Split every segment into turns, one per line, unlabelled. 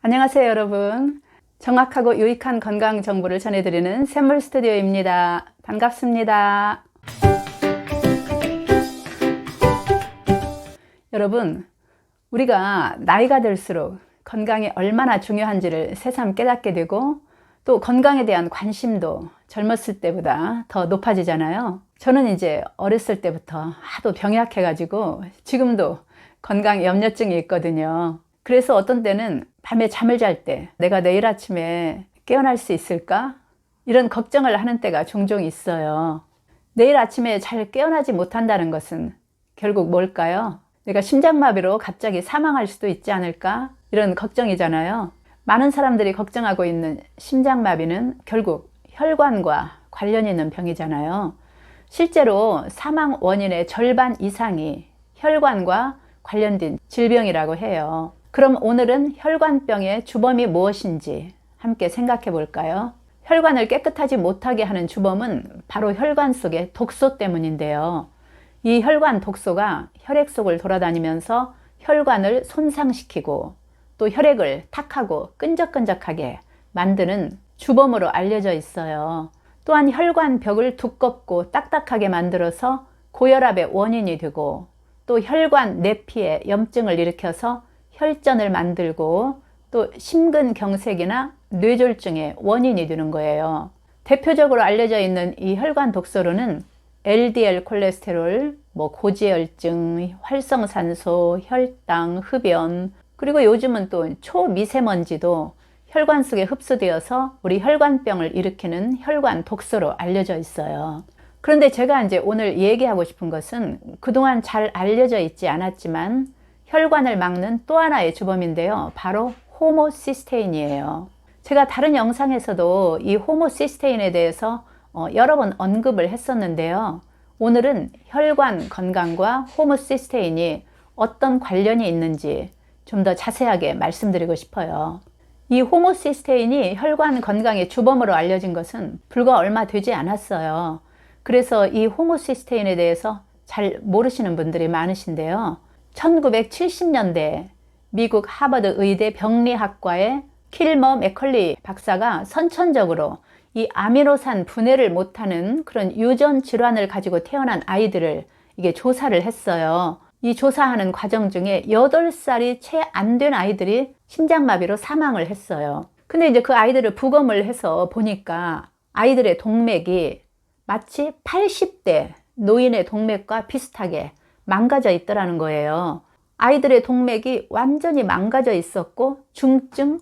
안녕하세요, 여러분. 정확하고 유익한 건강 정보를 전해드리는 샘물 스튜디오입니다. 반갑습니다. 여러분, 우리가 나이가 들수록 건강이 얼마나 중요한지를 새삼 깨닫게 되고, 또 건강에 대한 관심도 젊었을 때보다 더 높아지잖아요. 저는 이제 어렸을 때부터 하도 병약해가지고 지금도 건강 염려증이 있거든요. 그래서 어떤 때는 밤에 잠을 잘 때 내가 내일 아침에 깨어날 수 있을까? 이런 걱정을 하는 때가 종종 있어요. 내일 아침에 잘 깨어나지 못한다는 것은 결국 뭘까요? 내가 심장마비로 갑자기 사망할 수도 있지 않을까? 이런 걱정이잖아요. 많은 사람들이 걱정하고 있는 심장마비는 결국 혈관과 관련이 있는 병이잖아요. 실제로 사망 원인의 절반 이상이 혈관과 관련된 질병이라고 해요. 그럼 오늘은 혈관병의 주범이 무엇인지 함께 생각해 볼까요? 혈관을 깨끗하지 못하게 하는 주범은 바로 혈관 속의 독소 때문인데요. 이 혈관 독소가 혈액 속을 돌아다니면서 혈관을 손상시키고 또 혈액을 탁하고 끈적끈적하게 만드는 주범으로 알려져 있어요. 또한 혈관벽을 두껍고 딱딱하게 만들어서 고혈압의 원인이 되고 또 혈관 내피에 염증을 일으켜서 혈전을 만들고 또 심근경색이나 뇌졸중의 원인이 되는 거예요. 대표적으로 알려져 있는 이 혈관 독소로는 LDL 콜레스테롤, 고지혈증, 활성산소, 혈당, 흡연, 그리고 요즘은 또 초미세먼지도 혈관 속에 흡수되어서 우리 혈관병을 일으키는 혈관 독소로 알려져 있어요. 그런데 제가 이제 오늘 얘기하고 싶은 것은 그동안 잘 알려져 있지 않았지만 혈관을 막는 또 하나의 주범인데요. 바로 호모시스테인이에요. 제가 다른 영상에서도 이 호모시스테인에 대해서 여러 번 언급을 했었는데요. 오늘은 혈관 건강과 호모시스테인이 어떤 관련이 있는지 좀 더 자세하게 말씀드리고 싶어요. 이 호모시스테인이 혈관 건강의 주범으로 알려진 것은 불과 얼마 되지 않았어요. 그래서 이 호모시스테인에 대해서 잘 모르시는 분들이 많으신데요. 1970년대 미국 하버드 의대 병리학과의 킬머 맥컬리 박사가 선천적으로 이 아미노산 분해를 못하는 그런 유전 질환을 가지고 태어난 아이들을 이게 조사를 했어요. 이 조사하는 과정 중에 8살이 채 안 된 아이들이 심장마비로 사망을 했어요. 근데 이제 그 아이들을 부검을 해서 보니까 아이들의 동맥이 마치 80대 노인의 동맥과 비슷하게 망가져 있더라는 거예요. 아이들의 동맥이 완전히 망가져 있었고 중증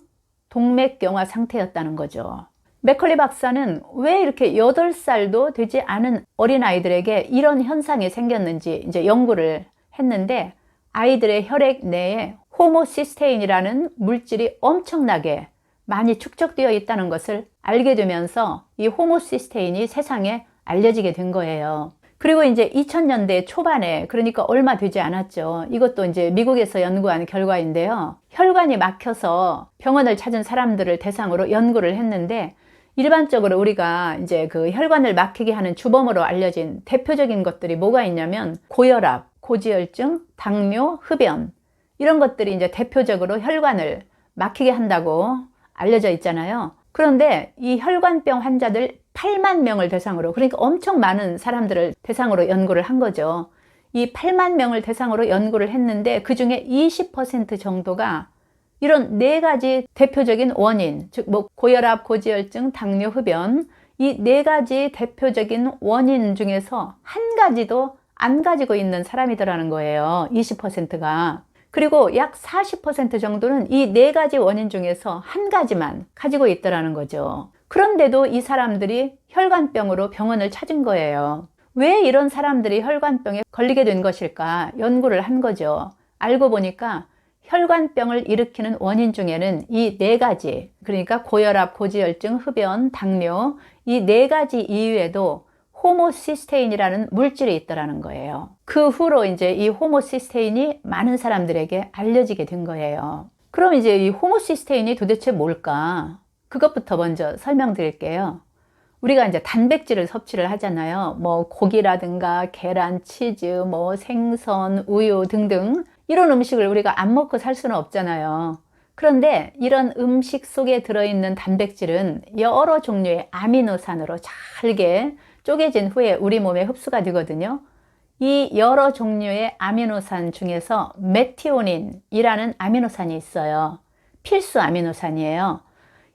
동맥경화 상태였다는 거죠. 맥컬리 박사는 왜 이렇게 8살도 되지 않은 어린아이들에게 이런 현상이 생겼는지 이제 연구를 했는데 아이들의 혈액 내에 호모시스테인이라는 물질이 엄청나게 많이 축적되어 있다는 것을 알게 되면서 이 호모시스테인이 세상에 알려지게 된 거예요. 그리고 이제 2000년대 초반에, 그러니까 얼마 되지 않았죠. 이것도 이제 미국에서 연구한 결과인데요. 혈관이 막혀서 병원을 찾은 사람들을 대상으로 연구를 했는데 일반적으로 우리가 이제 그 혈관을 막히게 하는 주범으로 알려진 대표적인 것들이 뭐가 있냐면 고혈압, 고지혈증, 당뇨, 흡연, 이런 것들이 이제 대표적으로 혈관을 막히게 한다고 알려져 있잖아요. 그런데 이 혈관병 환자들 8만 명을 대상으로, 그러니까 엄청 많은 사람들을 대상으로 연구를 한 거죠. 이 8만 명을 대상으로 연구를 했는데 그 중에 20% 정도가 이런 4가지 대표적인 원인, 즉 고혈압, 고지혈증, 당뇨, 흡연, 이 4가지 대표적인 원인 중에서 한 가지도 안 가지고 있는 사람이더라는 거예요. 20%가. 그리고 약 40% 정도는 이 4가지 원인 중에서 한 가지만 가지고 있더라는 거죠. 그런데도 이 사람들이 혈관병으로 병원을 찾은 거예요. 왜 이런 사람들이 혈관병에 걸리게 된 것일까 연구를 한 거죠. 알고 보니까 혈관병을 일으키는 원인 중에는 이 4가지, 그러니까 고혈압, 고지혈증, 흡연, 당뇨, 이 4가지 이외에도 호모시스테인이라는 물질이 있더라는 거예요. 그 후로 이제 이 호모시스테인이 많은 사람들에게 알려지게 된 거예요. 그럼 이제 이 호모시스테인이 도대체 뭘까? 그것부터 먼저 설명드릴게요. 우리가 이제 단백질을 섭취를 하잖아요. 고기라든가 계란, 치즈, 생선, 우유 등등 이런 음식을 우리가 안 먹고 살 수는 없잖아요. 그런데 이런 음식 속에 들어있는 단백질은 여러 종류의 아미노산으로 잘게 쪼개진 후에 우리 몸에 흡수가 되거든요. 이 여러 종류의 아미노산 중에서 메티오닌이라는 아미노산이 있어요. 필수 아미노산이에요.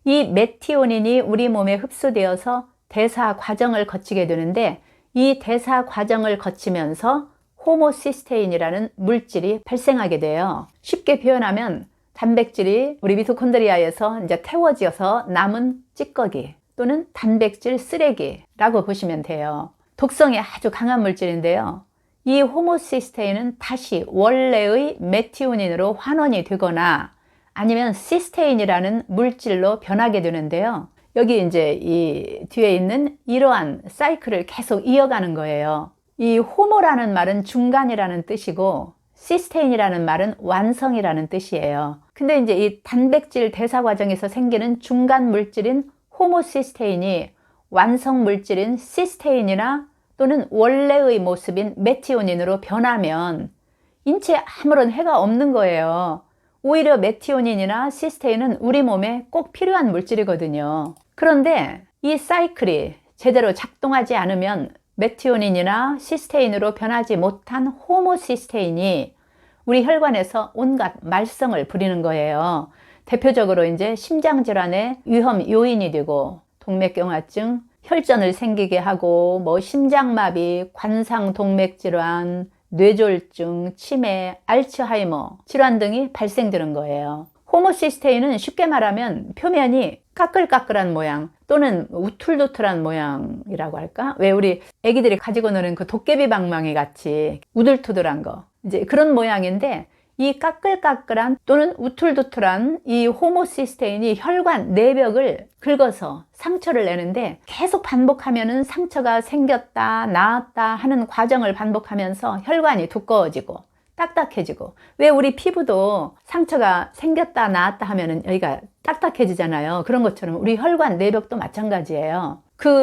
이 메티오닌이 우리 몸에 흡수되어서 대사 과정을 거치게 되는데, 이 대사 과정을 거치면서 호모시스테인이라는 물질이 발생하게 돼요. 쉽게 표현하면 단백질이 우리 미토콘드리아에서 이제 태워져서 남은 찌꺼기 또는 단백질 쓰레기라고 보시면 돼요. 독성이 아주 강한 물질인데요. 이 호모시스테인은 다시 원래의 메티오닌으로 환원이 되거나 아니면 시스테인이라는 물질로 변하게 되는데요. 여기 이제 이 뒤에 있는 이러한 사이클을 계속 이어가는 거예요. 이 호모라는 말은 중간이라는 뜻이고 시스테인이라는 말은 완성이라는 뜻이에요. 근데 이제 이 단백질 대사 과정에서 생기는 중간 물질인 호모시스테인이 완성 물질인 시스테인이나 또는 원래의 모습인 메티오닌으로 변하면 인체에 아무런 해가 없는 거예요. 오히려 메티오닌이나 시스테인은 우리 몸에 꼭 필요한 물질이거든요. 그런데 이 사이클이 제대로 작동하지 않으면 메티오닌이나 시스테인으로 변하지 못한 호모시스테인이 우리 혈관에서 온갖 말썽을 부리는 거예요. 대표적으로 이제 심장질환의 위험 요인이 되고 동맥경화증, 혈전을 생기게 하고 심장마비, 관상동맥질환, 뇌졸중, 치매, 알츠하이머 질환 등이 발생되는 거예요. 호모시스테인은 쉽게 말하면 표면이 까끌까끌한 모양 또는 우툴두툴한 모양이라고 할까? 왜 우리 애기들이 가지고 노는 그 도깨비 방망이 같이 우들투들한 거, 이제 그런 모양인데, 이 까끌까끌한 또는 우툴두툴한 이 호모시스테인이 혈관 내벽을 긁어서 상처를 내는데, 계속 반복하면은 상처가 생겼다 나았다 하는 과정을 반복하면서 혈관이 두꺼워지고 딱딱해지고, 왜 우리 피부도 상처가 생겼다 나았다 하면은 여기가 딱딱해지잖아요. 그런 것처럼 우리 혈관 내벽도 마찬가지예요.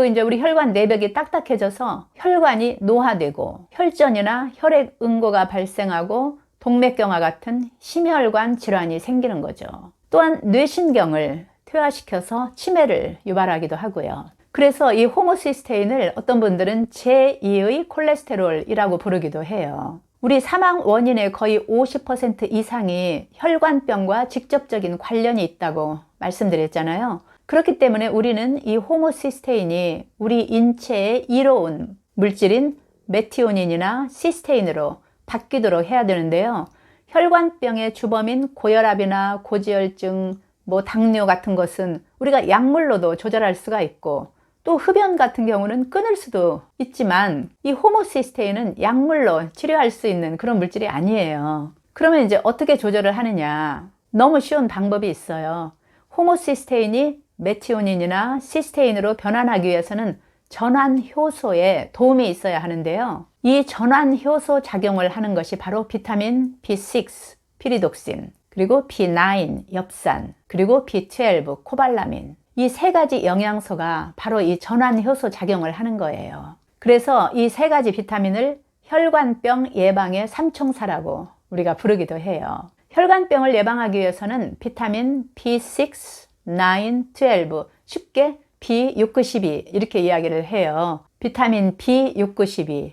이제 우리 혈관 내벽이 딱딱해져서 혈관이 노화되고 혈전이나 혈액 응고가 발생하고 동맥경화 같은 심혈관 질환이 생기는 거죠. 또한 뇌신경을 퇴화시켜서 치매를 유발하기도 하고요. 그래서 이 호모시스테인을 어떤 분들은 제2의 콜레스테롤이라고 부르기도 해요. 우리 사망 원인의 거의 50% 이상이 혈관병과 직접적인 관련이 있다고 말씀드렸잖아요. 그렇기 때문에 우리는 이 호모시스테인이 우리 인체에 이로운 물질인 메티오닌이나 시스테인으로 바뀌도록 해야 되는데요. 혈관병의 주범인 고혈압이나 고지혈증, 당뇨 같은 것은 우리가 약물로도 조절할 수가 있고, 또 흡연 같은 경우는 끊을 수도 있지만 이 호모시스테인은 약물로 치료할 수 있는 그런 물질이 아니에요. 그러면 이제 어떻게 조절을 하느냐? 너무 쉬운 방법이 있어요. 호모시스테인이 메티오닌이나 시스테인으로 변환하기 위해서는 전환 효소에 도움이 있어야 하는데요. 이 전환 효소 작용을 하는 것이 바로 비타민 B6, 피리독신, 그리고 B9, 엽산, 그리고 B12, 코발라민, 이 세 가지 영양소가 바로 이 전환 효소 작용을 하는 거예요. 그래서 이 세 가지 비타민을 혈관병 예방의 삼총사라고 우리가 부르기도 해요. 혈관병을 예방하기 위해서는 비타민 B6, 9, 12, 쉽게 B692 이렇게 이야기를 해요. 비타민 B692,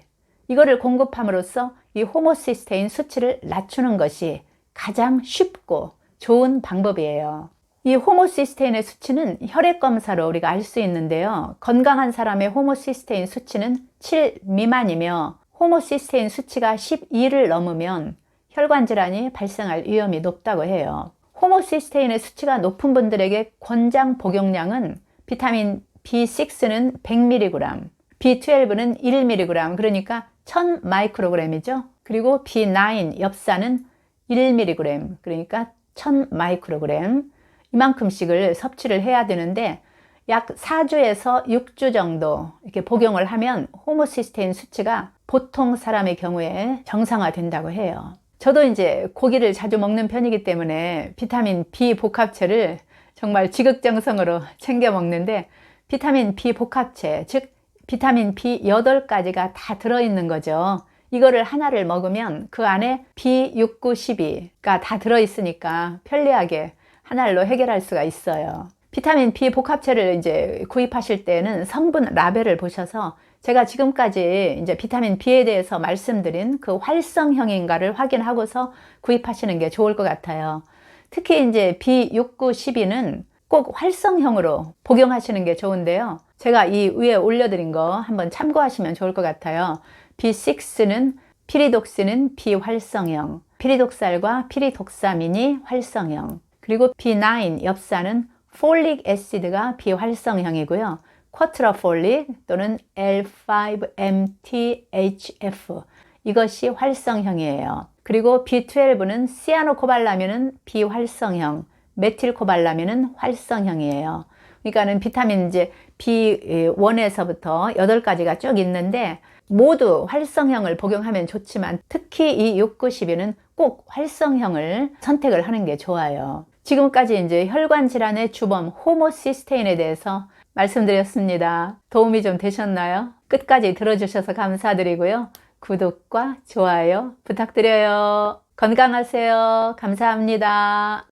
이거를 공급함으로써 이 호모시스테인 수치를 낮추는 것이 가장 쉽고 좋은 방법이에요. 이 호모시스테인의 수치는 혈액 검사로 우리가 알 수 있는데요. 건강한 사람의 호모시스테인 수치는 7 미만이며 호모시스테인 수치가 12를 넘으면 혈관 질환이 발생할 위험이 높다고 해요. 호모시스테인의 수치가 높은 분들에게 권장 복용량은 비타민 B6는 100mg, B12는 1mg, 그러니까 1000 마이크로그램이죠. 그리고 B9, 엽산은 1mg, 그러니까 1000 마이크로그램, 이만큼씩을 섭취를 해야 되는데 약 4주에서 6주 정도 이렇게 복용을 하면 호모시스테인 수치가 보통 사람의 경우에 정상화된다고 해요. 저도 이제 고기를 자주 먹는 편이기 때문에 비타민 B 복합체를 정말 지극정성으로 챙겨 먹는데, 비타민 B 복합체, 즉 비타민 B 8가지가 다 들어있는 거죠. 이거를 하나를 먹으면 그 안에 B6, 9, 12가 다 들어있으니까 편리하게 한 알로 해결할 수가 있어요. 비타민 B 복합체를 이제 구입하실 때는 성분 라벨을 보셔서 제가 지금까지 이제 비타민 B에 대해서 말씀드린 그 활성형인가를 확인하고서 구입하시는 게 좋을 것 같아요. 특히 이제 B6912는 꼭 활성형으로 복용하시는 게 좋은데요. 제가 이 위에 올려드린 거 한번 참고하시면 좋을 것 같아요. B6는 피리독스는 비활성형, 피리독살과 피리독사민이 활성형, 그리고 B9 엽사는 폴릭 애시드가 비활성형이고요. 쿼트라폴릭 또는 L5-MTHF 이것이 활성형이에요. 그리고 B12는 시아노코발라민은 비활성형, 메틸코발라민은 활성형이에요. 그러니까는 비타민 이제 B1에서부터 8가지가 쭉 있는데 모두 활성형을 복용하면 좋지만 특히 이 6912는 꼭 활성형을 선택을 하는 게 좋아요. 지금까지 이제 혈관 질환의 주범 호모시스테인에 대해서 말씀드렸습니다. 도움이 좀 되셨나요? 끝까지 들어주셔서 감사드리고요. 구독과 좋아요 부탁드려요. 건강하세요. 감사합니다.